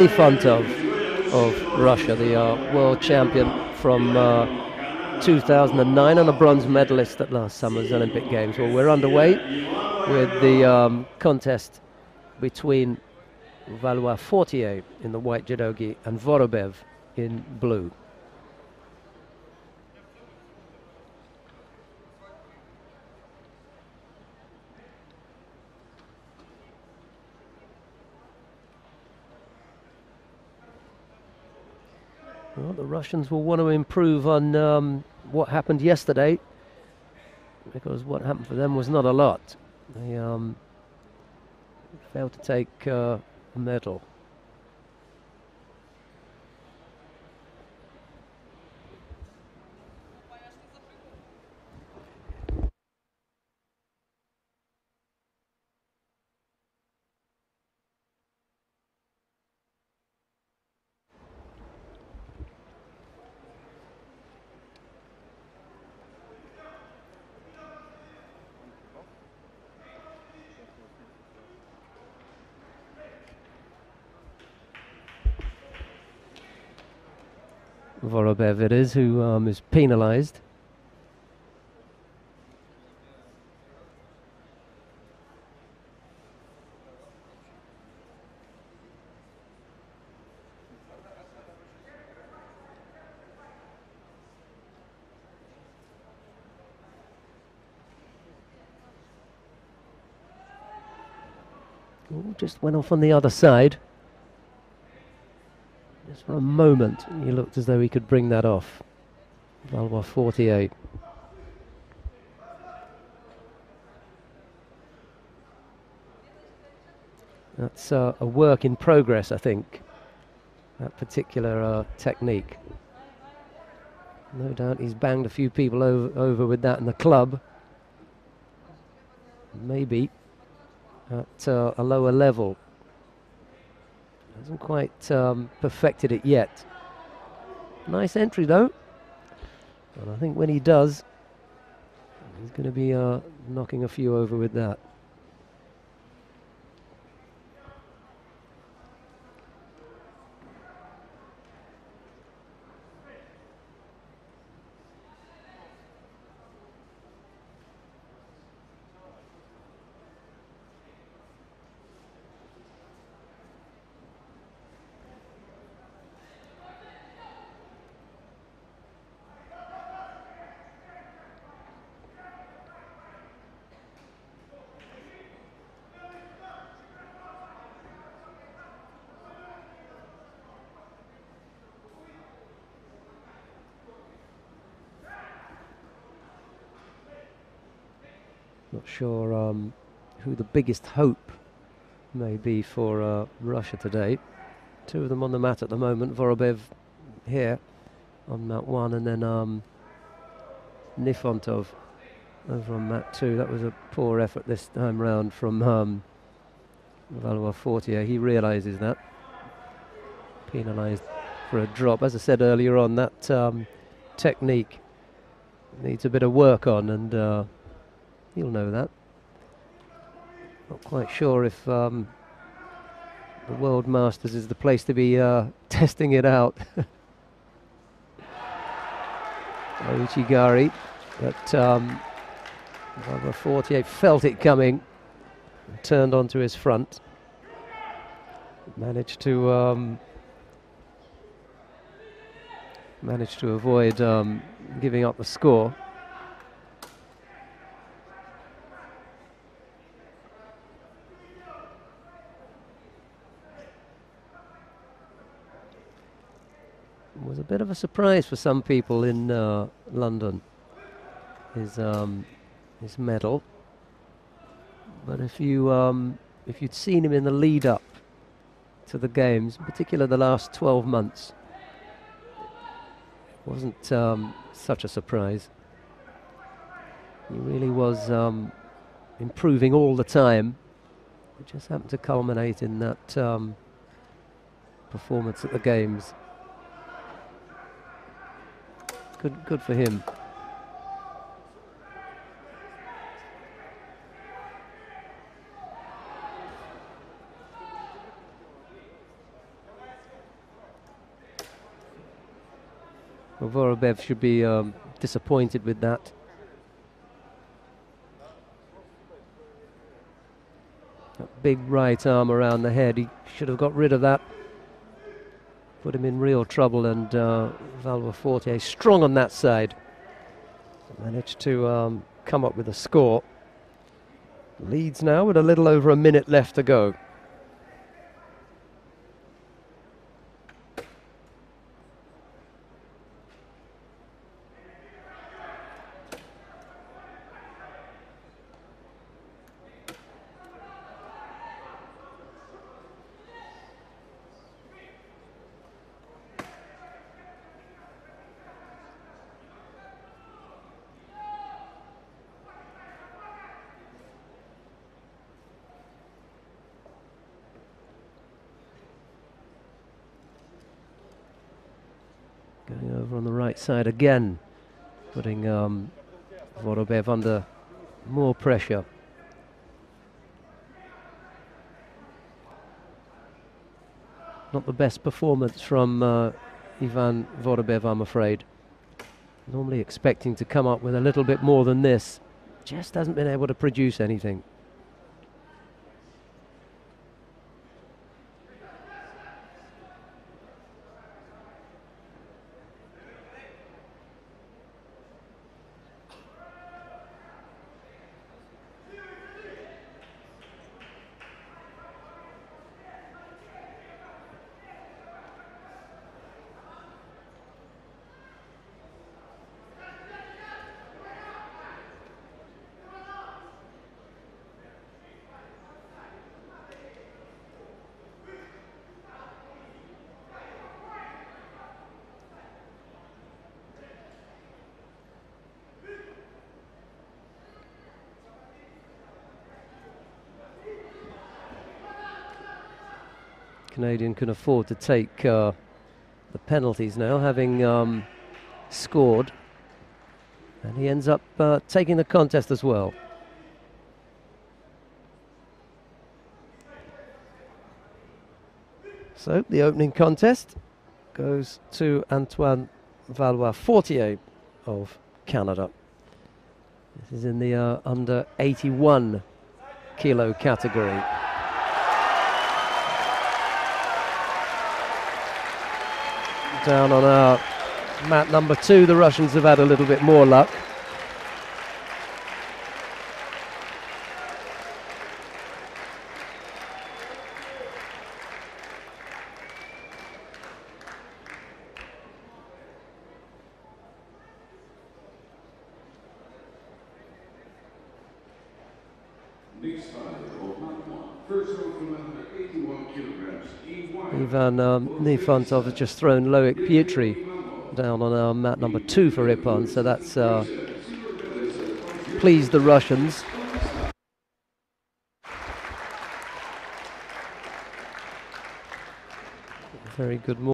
front of Russia, the world champion from 2009 and a bronze medalist at last summer's Olympic Games. Well, we're underway with the contest between Valois Fortier in the white judogi and Vorobev in blue. Well, the Russians will want to improve on what happened yesterday, because what happened for them was not a lot. They failed to take a medal. Vorobev it is who is penalised. Ooh, just went off on the other side. Just for a moment, he looked as though he could bring that off. Valois Fortier. That's a work in progress, I think, that particular technique. No doubt he's banged a few people over with that in the club. Maybe at a lower level. Hasn't quite perfected it yet. Nice entry though. And I think when he does, he's going to be knocking a few over with that. Not sure who the biggest hope may be for Russia today. Two of them on the mat at the moment. Vorobev here on mat 1, and then Nifontov over on mat 2. That was a poor effort this time round from Valois Fortier. He realises that. Penalised for a drop. As I said earlier on, that technique needs a bit of work on, and you'll know that. Not quite sure if the World Masters is the place to be testing it out. Uchigari, but Valois Fortier felt it coming and turned onto his front. Managed to avoid giving up the score. Was a bit of a surprise for some people in London, his medal. But if you'd seen him in the lead up to the games, in particular the last 12 months, it wasn't such a surprise. He really was improving all the time. It just happened to culminate in that performance at the games. Good for him. Well, Vorobev should be disappointed with that. That big right arm around the head, he should have got rid of that. Put him in real trouble, and Valois Fortier strong on that side. Managed to come up with a score. Leads now with a little over a minute left to go. Going over on the right side again, putting Vorobev under more pressure. Not the best performance from Ivan Vorobev, I'm afraid. Normally expecting to come up with a little bit more than this. Just hasn't been able to produce anything. Canadian can afford to take the penalties now, having scored, and he ends up taking the contest as well. So the opening contest goes to Antoine Valois Fortier of Canada. This is in the under 81 kilo category. Down on our mat number 2, the Russians have had a little bit more luck. Ivan Nifontov has just thrown Loic Pietri down on our mat number 2 for Ippon, so that's pleased the Russians. Very good.